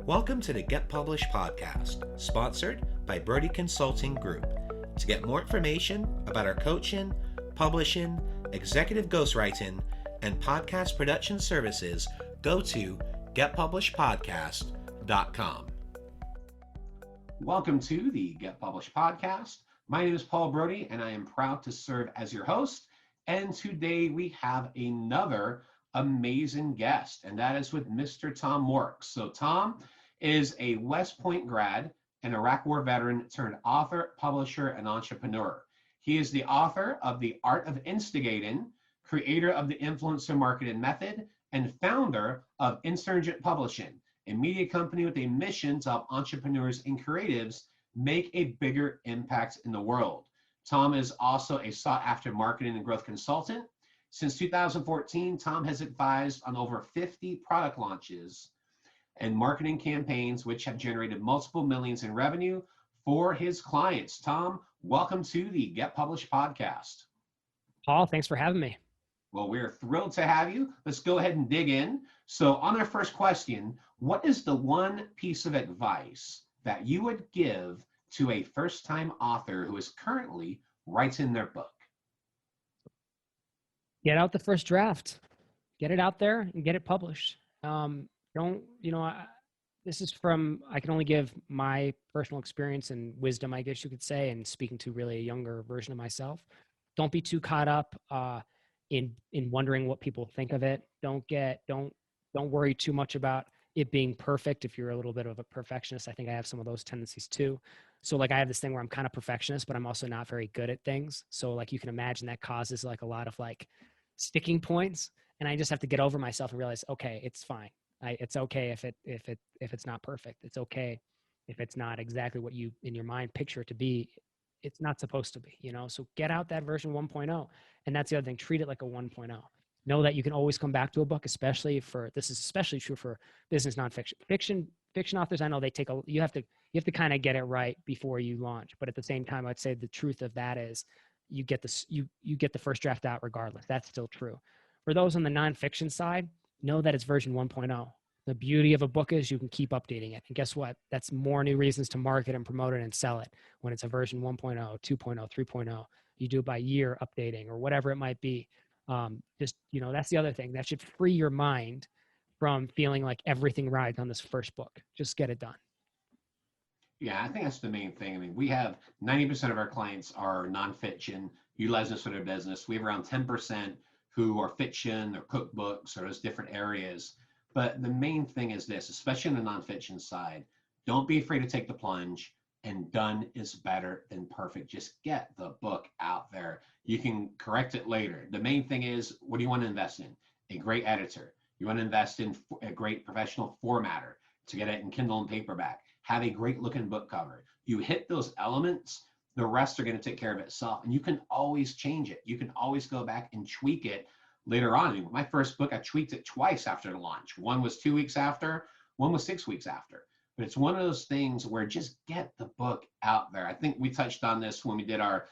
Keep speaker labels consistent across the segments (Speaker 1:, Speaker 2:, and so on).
Speaker 1: Welcome to the Get Published podcast, sponsored by Brodie Consulting Group. To get more information about our coaching, publishing, executive ghostwriting, and podcast production services, go to getpublishedpodcast.com. Welcome to the Get Published podcast. My name is Paul Brodie, and I am proud to serve as your host. And today we have another amazing guest, and that is with Mr. Tom Morkes. So Tom is a West Point grad, an Iraq War veteran turned author, publisher, and entrepreneur. He is the author of The Art of Instigating, creator of the Influencer Marketing Method, and founder of Insurgent Publishing, a media company with a mission to help entrepreneurs and creatives make a bigger impact in the world. Tom is also a sought-after marketing and growth consultant. Since 2014, Tom has advised on over 50 product launches and marketing campaigns, which have generated multiple millions in revenue for his clients. Tom, welcome to the Get Published podcast.
Speaker 2: Paul, thanks for having me.
Speaker 1: Well, we're thrilled to have you. Let's go ahead and dig in. So on our first question, what is the one piece of advice that you would give to a first-time author who is currently writing their book?
Speaker 2: Get out the first draft, get it out there and get it published. This is from, I can only give my personal experience and wisdom, I guess you could say, and speaking to really a younger version of myself. Don't be too caught up in wondering what people think of it. Don't worry too much about it being perfect. If you're a little bit of a perfectionist, I think I have some of those tendencies too. So like I have this thing where I'm kind of perfectionist, but I'm also not very good at things. So like you can imagine that causes like a lot of like sticking points, and I just have to get over myself and realize, okay, it's fine. It's okay if it's not perfect. It's okay if it's not exactly what you in your mind picture it to be. It's not supposed to be, So get out that version 1.0. And that's the other thing. Treat it like a 1.0. Know that you can always come back to a book, especially this is especially true for business nonfiction. Fiction authors, I know you have to kind of get it right before you launch. But at the same time, I'd say the truth of that is you get the first draft out regardless. That's still true. For those on the nonfiction side, know that it's version 1.0. The beauty of a book is you can keep updating it. And guess what? That's more new reasons to market and promote it and sell it when it's a version 1.0, 2.0, 3.0. You do it by year updating or whatever it might be. That's the other thing. That should free your mind from feeling like everything rides on this first book. Just get it done.
Speaker 1: Yeah, I think that's the main thing. I mean, we have 90% of our clients are nonfiction, utilize this for their business. We have around 10% who are fiction or cookbooks or those different areas. But the main thing is this, especially on the nonfiction side, don't be afraid to take the plunge, and done is better than perfect. Just get the book out there. You can correct it later. The main thing is, what do you want to invest in? A great editor. You want to invest in a great professional formatter to get it in Kindle and paperback. Have a great looking book cover. You hit those elements, the rest are going to take care of itself. And you can always change it. You can always go back and tweak it later on. I mean, my first book, I tweaked it twice after the launch. One was 2 weeks after, one was 6 weeks after. But it's one of those things where just get the book out there. I think we touched on this when we did our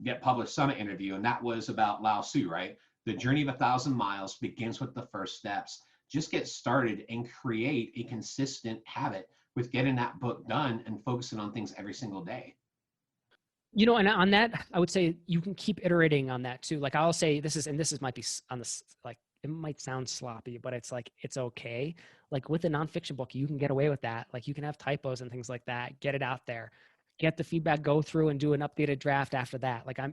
Speaker 1: Get Published Summit interview, and that was about Lao Tzu, right? The journey of 1,000 miles begins with the first steps. Just get started and create a consistent habit with getting that book done and focusing on things every single day.
Speaker 2: And on that, I would say you can keep iterating on that too. Like I'll say this might be on this, like it might sound sloppy, but it's like, it's okay. Like with a nonfiction book, you can get away with that. Like you can have typos and things like that. Get it out there, get the feedback, go through and do an updated draft after that. Like I'm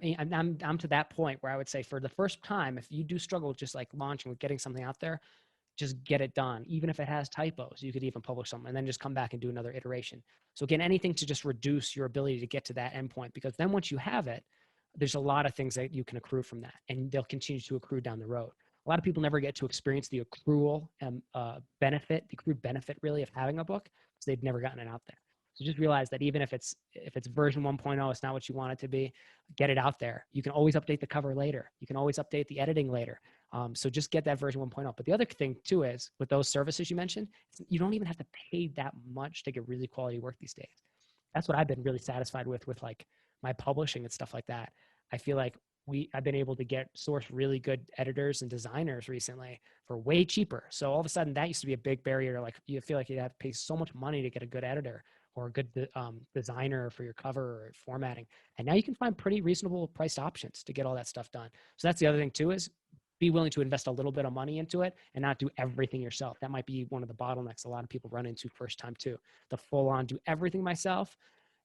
Speaker 2: to that point where I would say for the first time, if you do struggle just like launching with getting something out there, just get it done. Even if it has typos, you could even publish something and then just come back and do another iteration. So again, anything to just reduce your ability to get to that endpoint, because then once you have it, there's a lot of things that you can accrue from that, and they'll continue to accrue down the road. A lot of people never get to experience the accrual benefit, the accrued benefit really of having a book, because they've never gotten it out there. So just realize that even if it's version 1.0, it's not what you want it to be, get it out there. You can always update the cover later. You can always update the editing later. So just get that version 1.0. But the other thing too is with those services you mentioned, you don't even have to pay that much to get really quality work these days. That's what I've been really satisfied with like my publishing and stuff like that. I feel like I've been able to source really good editors and designers recently for way cheaper. So all of a sudden that used to be a big barrier. Like you feel like you have to pay so much money to get a good editor or a good designer for your cover or formatting. And now you can find pretty reasonable priced options to get all that stuff done. So that's the other thing too, is be willing to invest a little bit of money into it and not do everything yourself. That might be one of the bottlenecks a lot of people run into first time too. The full on do everything myself,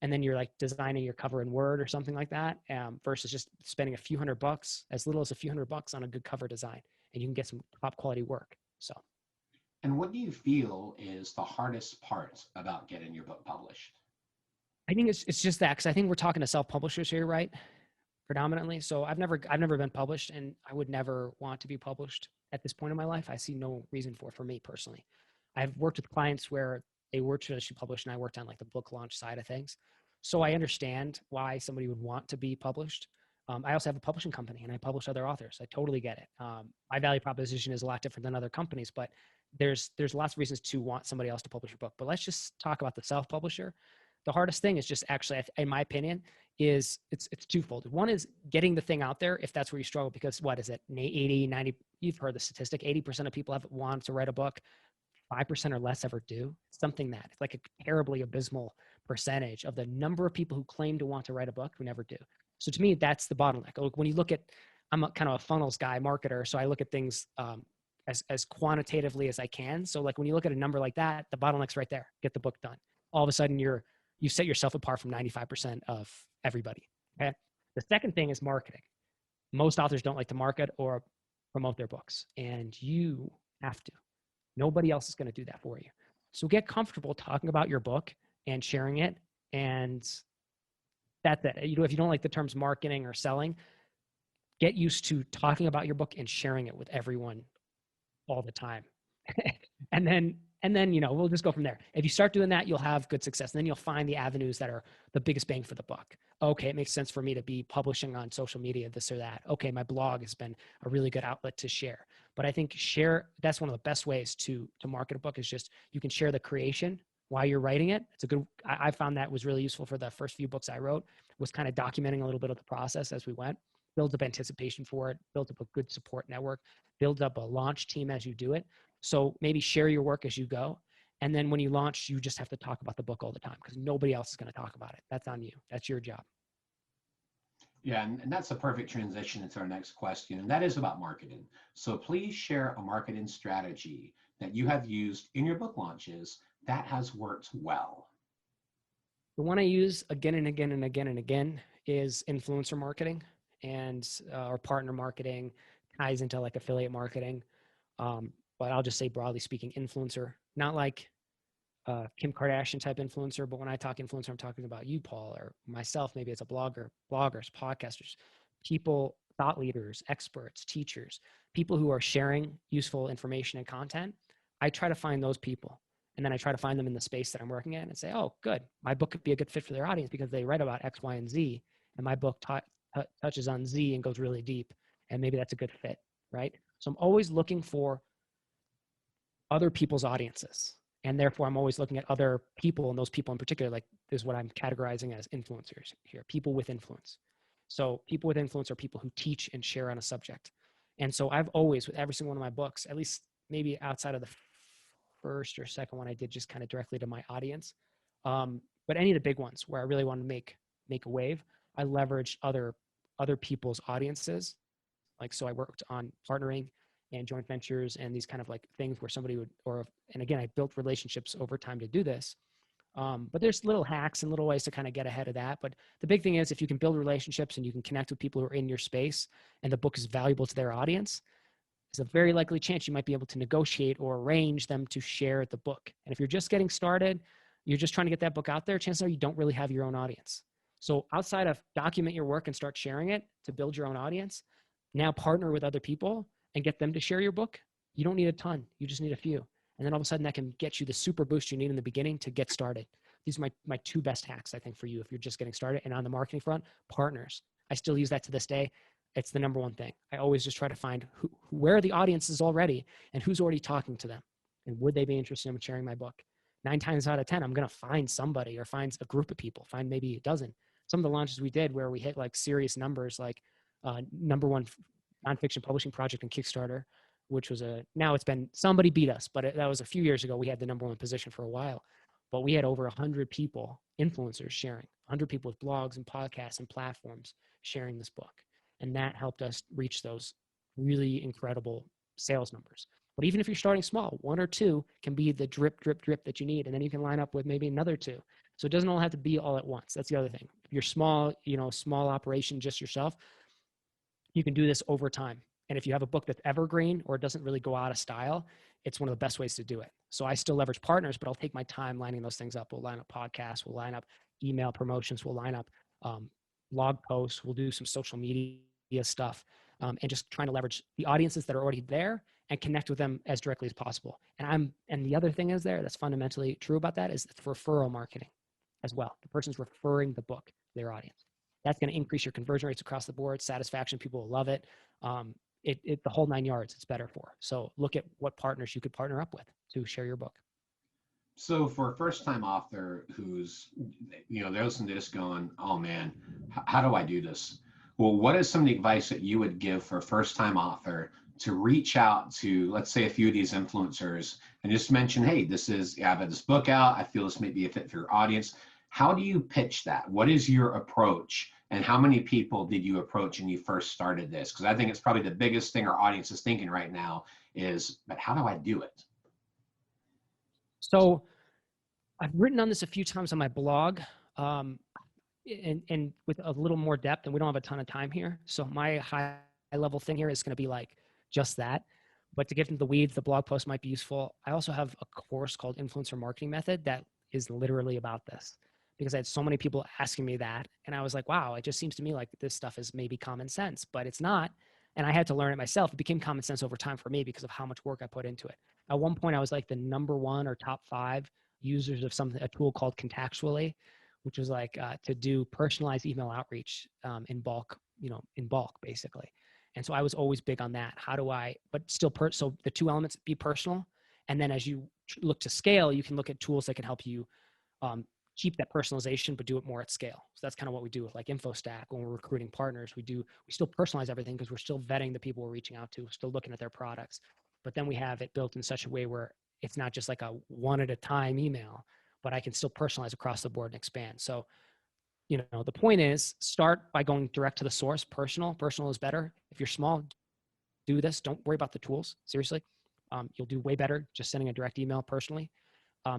Speaker 2: and then you're like designing your cover in Word or something like that, versus just spending a few $100, as little as a few $100 on a good cover design, and you can get some top quality work. So,
Speaker 1: And what do you feel is the hardest part about getting your book published?
Speaker 2: I think it's just that, because I think we're talking to self publishers here, right? Predominantly. So I've never been published, and I would never want to be published at this point in my life. I see no reason for me personally. I've worked with clients where they were traditionally published, and I worked on like the book launch side of things. So I understand why somebody would want to be published. I also have a publishing company, and I publish other authors. I totally get it. My value proposition is a lot different than other companies, but there's lots of reasons to want somebody else to publish your book. But let's just talk about the self-publisher. The hardest thing is just actually, in my opinion, is it's twofold. One is getting the thing out there if that's where you struggle, because what is it? 80, 90, you've heard the statistic, 80% of people have wanted to write a book, 5% or less ever do. Something that it's like a terribly abysmal percentage of the number of people who claim to want to write a book who never do. So to me, that's the bottleneck. When you look at, I'm kind of a funnels guy, marketer, so I look at things as quantitatively as I can. So like when you look at a number like that, the bottleneck's right there. Get the book done. All of a sudden you set yourself apart from 95% of everybody. Okay. The second thing is marketing. Most authors don't like to market or promote their books, and you have to. Nobody else is going to do that for you. So get comfortable talking about your book and sharing it. And that's it. If you don't like the terms marketing or selling, get used to talking about your book and sharing it with everyone all the time. and then we'll just go from there. If you start doing that, you'll have good success. And then you'll find the avenues that are the biggest bang for the buck. Okay, it makes sense for me to be publishing on social media, this or that. Okay, my blog has been a really good outlet to share. But I think that's one of the best ways to market a book, is just you can share the creation while you're writing it. It's a good, I found that was really useful for the first few books I wrote, was kind of documenting a little bit of the process as we went, builds up anticipation for it, builds up a good support network, builds up a launch team as you do it. So maybe share your work as you go. And then when you launch, you just have to talk about the book all the time, because nobody else is going to talk about it. That's on you. That's your job.
Speaker 1: Yeah, and that's a perfect transition into our next question, and that is about marketing. So please share a marketing strategy that you have used in your book launches that has worked well.
Speaker 2: The one I use again and again and again and again is influencer marketing, and or partner marketing, ties into like affiliate marketing. But I'll just say, broadly speaking, influencer, not like Kim Kardashian type influencer, but when I talk influencer, I'm talking about you, Paul, or myself. Maybe it's a blogger, bloggers, podcasters, people, thought leaders, experts, teachers, people who are sharing useful information and content. I try to find those people, and then I try to find them in the space that I'm working in and say, oh, good, my book could be a good fit for their audience because they write about X, Y, and Z, and my book touches on Z and goes really deep, and maybe that's a good fit, right? So I'm always looking for other people's audiences. And therefore, I'm always looking at other people, and those people in particular, like, is what I'm categorizing as influencers here, people with influence. So people with influence are people who teach and share on a subject. And so I've always, with every single one of my books, at least maybe outside of the first or second one I did just kind of directly to my audience, but any of the big ones where I really want to make a wave, I leveraged other people's audiences. Like, so I worked on partnering and joint ventures and these kind of like things where somebody would, and again, I built relationships over time to do this. But there's little hacks and little ways to kind of get ahead of that. But the big thing is, if you can build relationships and you can connect with people who are in your space and the book is valuable to their audience, there's a very likely chance you might be able to negotiate or arrange them to share the book. And if you're just getting started, you're just trying to get that book out there, chances are you don't really have your own audience. So outside of document your work and start sharing it to build your own audience, now partner with other people and get them to share your book. You don't need a ton. You just need a few. And then all of a sudden that can get you the super boost you need in the beginning to get started. These are my two best hacks, I think, for you if you're just getting started. And on the marketing front, partners. I still use that to this day. It's the number one thing. I always just try to find where the audience is already and who's already talking to them. And would they be interested in sharing my book? 9 times out of 10, I'm going to find somebody or find a group of people, find maybe a dozen. Some of the launches we did where we hit like serious numbers, like number one nonfiction publishing project in Kickstarter, which was now it's been, somebody beat us, but that was a few years ago. We had the number one position for a while, but we had over 100 people, influencers sharing, 100 people with blogs and podcasts and platforms sharing this book. And that helped us reach those really incredible sales numbers. But even if you're starting small, one or two can be the drip, drip, drip that you need. And then you can line up with maybe another two. So it doesn't all have to be all at once. That's the other thing. If you're small, small operation, just yourself, you can do this over time. And if you have a book that's evergreen or it doesn't really go out of style, it's one of the best ways to do it. So I still leverage partners, but I'll take my time lining those things up. We'll line up podcasts, we'll line up email promotions, we'll line up blog posts, we'll do some social media stuff, and just trying to leverage the audiences that are already there and connect with them as directly as possible. And the other thing is that's fundamentally true about that is referral marketing as well. The person's referring the book to their audience. That's going to increase your conversion rates across the board, satisfaction, people will love it. The whole 9 yards it's better for. So look at what partners you could partner up with to share your book.
Speaker 1: So for a first-time author who's, they're listening to this going, oh man, how do I do this? Well, what is some of the advice that you would give for a first-time author to reach out to, let's say, a few of these influencers and just mention, hey, I have this book out. I feel this may be a fit for your audience. How do you pitch that? What is your approach? And how many people did you approach when you first started this? Because I think it's probably the biggest thing our audience is thinking right now is, but how do I do it?
Speaker 2: So I've written on this a few times on my blog, and with a little more depth, and we don't have a ton of time here. So my high level thing here is going to be like just that. But to get into the weeds, the blog post might be useful. I also have a course called Influencer Marketing Method that is literally about this, because I had so many people asking me that. And I was like, wow, it just seems to me like this stuff is maybe common sense, but it's not. And I had to learn it myself. It became common sense over time for me because of how much work I put into it. At one point, I was like the number one or top 5 users of a tool called Contactually, which was like to do personalized email outreach in bulk basically. And so I was always big on that. But still, so the 2 elements, be personal. And then as you look to scale, you can look at tools that can help you keep that personalization, but do it more at scale. So that's kind of what we do with like InfoStack when we're recruiting partners. We still personalize everything because we're still vetting the people we're reaching out to, still looking at their products. But then we have it built in such a way where it's not just like a one at a time email, but I can still personalize across the board and expand. So, the point is start by going direct to the source. Personal is better. If you're small, do this. Don't worry about the tools. Seriously. You'll do way better just sending a direct email personally.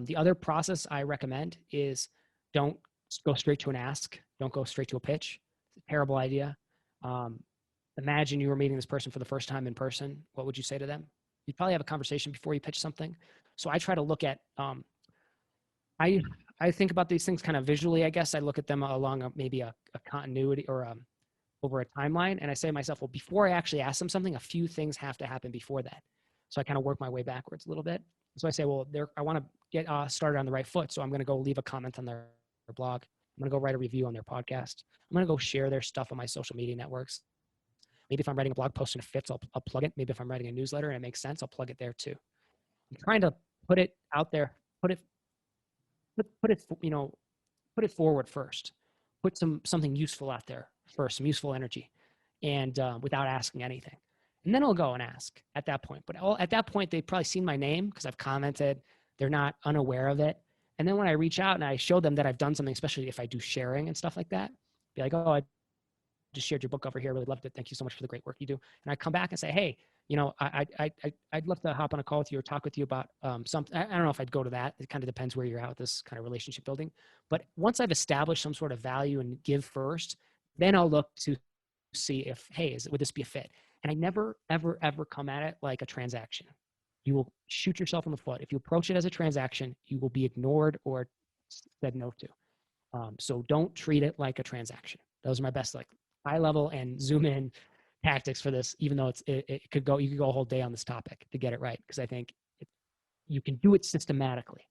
Speaker 2: The other process I recommend is don't go straight to an ask. Don't go straight to a pitch. It's a terrible idea. Imagine you were meeting this person for the first time in person. What would you say to them? You'd probably have a conversation before you pitch something. So I try to look at, I think about these things kind of visually, I guess. I look at them along maybe a continuity or over a timeline. And I say to myself, well, before I actually ask them something, a few things have to happen before that. So I kind of work my way backwards a little bit. So I say, well, I want to get started on the right foot. So I'm going to go leave a comment on their blog. I'm going to go write a review on their podcast. I'm going to go share their stuff on my social media networks. Maybe if I'm writing a blog post and it fits, I'll plug it. Maybe if I'm writing a newsletter and it makes sense, I'll plug it there too. I'm trying to put it out there, put it forward first. Put something useful out there first, some useful energy, and without asking anything. And then I'll go and ask at that point. But at that point, they've probably seen my name because I've commented. They're not unaware of it. And then when I reach out and I show them that I've done something, especially if I do sharing and stuff like that, be like, oh, I just shared your book over here. Really loved it. Thank you so much for the great work you do. And I come back and say, hey, I'd love to hop on a call with you or talk with you about something. I don't know if I'd go to that. It kind of depends where you're at with this kind of relationship building. But once I've established some sort of value and give first, then I'll look to see if, hey, would this be a fit? And I never, ever, ever come at it like a transaction. You will shoot yourself in the foot. If you approach it as a transaction, you will be ignored or said no to. So don't treat it like a transaction. Those are my best high level and zoom in tactics for this, even though you could go a whole day on this topic to get it right. Because I think you can do it systematically.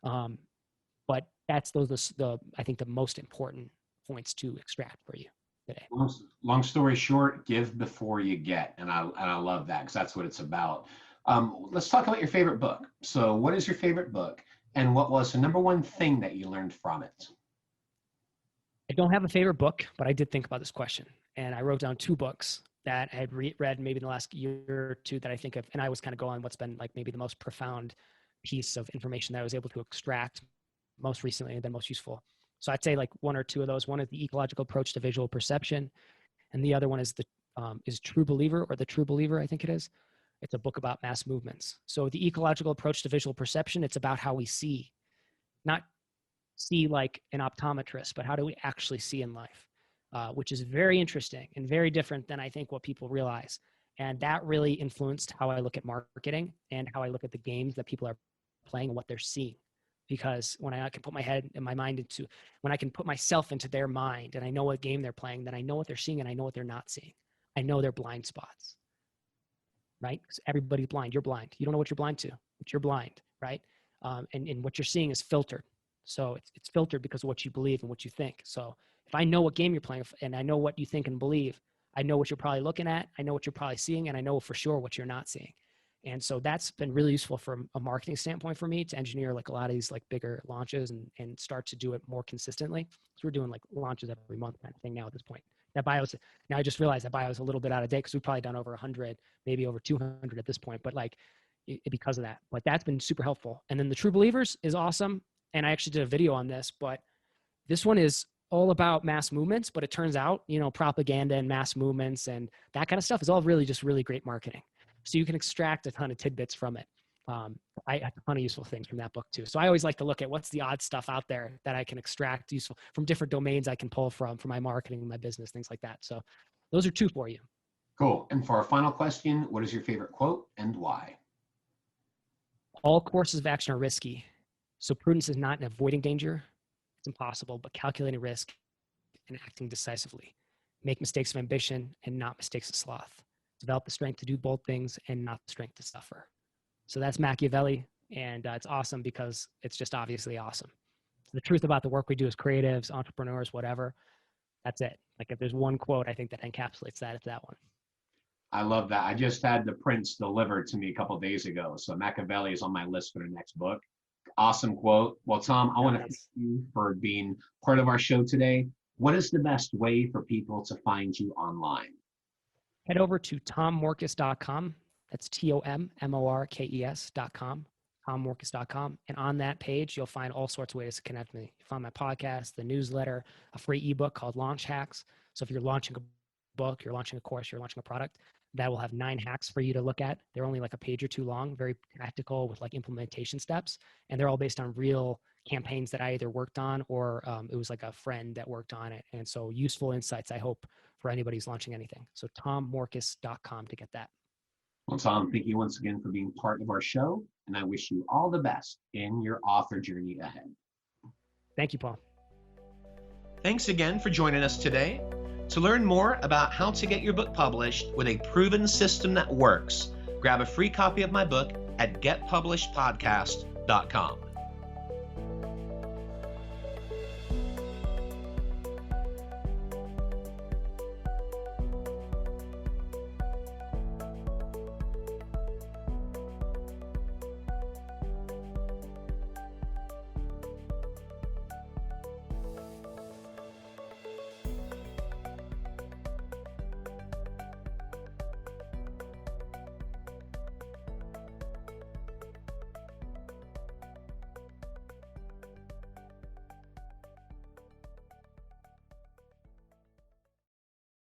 Speaker 2: But that's I think the most important points to extract for you today.
Speaker 1: Long story short, give before you get. And I love that because that's what it's about. Let's talk about your favorite book. So what is your favorite book? And what was the number one thing that you learned from it?
Speaker 2: I don't have a favorite book, but I did think about this question. and I wrote down 2 books that I had read maybe in the last year or 2 that I think of, and I was kind of going what's been like maybe the most profound piece of information that I was able to extract most recently and been most useful. So I'd say like 1 or 2 of those. One is The Ecological Approach to Visual Perception, and the other one is True Believer, or The True Believer, I think it is. It's a book about mass movements. So The Ecological Approach to Visual Perception, it's about how we see, not see like an optometrist, but how do we actually see in life, which is very interesting and very different than I think what people realize. And that really influenced how I look at marketing and how I look at the games that people are playing and what they're seeing. Because when I can put my head and my mind into, when I can put myself into their mind and I know what game they're playing, then I know what they're seeing and I know what they're not seeing. I know their blind spots, right? Because everybody's blind. You're blind. You don't know what you're blind to, but you're blind, right? And what you're seeing is filtered. So it's filtered because of what you believe and what you think. So if I know what game you're playing and I know what you think and believe, I know what you're probably looking at, I know what you're probably seeing, and I know for sure what you're not seeing. And so that's been really useful from a marketing standpoint for me to engineer like a lot of these like bigger launches and start to do it more consistently. So we're doing like launches every month kind of thing now at this point. Now I just realized that bio is a little bit out of date because we've probably done over 100, maybe over 200 at this point, but like because of that. But that's been super helpful. And then the True Believers is awesome. And I actually did a video on this, but this one is all about mass movements, but it turns out, propaganda and mass movements and that kind of stuff is all really just really great marketing. So you can extract a ton of tidbits from it. I have a ton of useful things from that book too. So I always like to look at what's the odd stuff out there that I can extract useful from different domains I can pull from for my marketing, my business, things like that. So those are 2 for you.
Speaker 1: Cool. And for our final question, what is your favorite quote and why?
Speaker 2: All courses of action are risky. So prudence is not in avoiding danger. It's impossible, but calculating risk and acting decisively. Make mistakes of ambition and not mistakes of sloth. Develop the strength to do bold things and not the strength to suffer. So that's Machiavelli, and it's awesome because it's just obviously awesome. So the truth about the work we do as creatives, entrepreneurs, whatever, that's it. Like if there's one quote, I think that encapsulates that, it's that one.
Speaker 1: I love that. I just had the Prince delivered to me a couple of days ago. So Machiavelli is on my list for the next book. Awesome quote. Well, Tom, I want to thank you for being part of our show today. What is the best way for people to find you online?
Speaker 2: Head over to tommorkes.com. That's TOMMORKES.com, tommorkes.com. And on that page, you'll find all sorts of ways to connect with me. You'll find my podcast, the newsletter, a free ebook called Launch Hacks. So if you're launching a book, you're launching a course, you're launching a product, that will have 9 hacks for you to look at. They're only like a page or 2 long, very practical with like implementation steps. And they're all based on real campaigns that I either worked on or it was like a friend that worked on it. And so useful insights, I hope, for anybody who's launching anything. So tommorkes.com to get that.
Speaker 1: Well, Tom, thank you once again for being part of our show. And I wish you all the best in your author journey ahead.
Speaker 2: Thank you, Paul.
Speaker 3: Thanks again for joining us today. To learn more about how to get your book published with a proven system that works, grab a free copy of my book at getpublishedpodcast.com.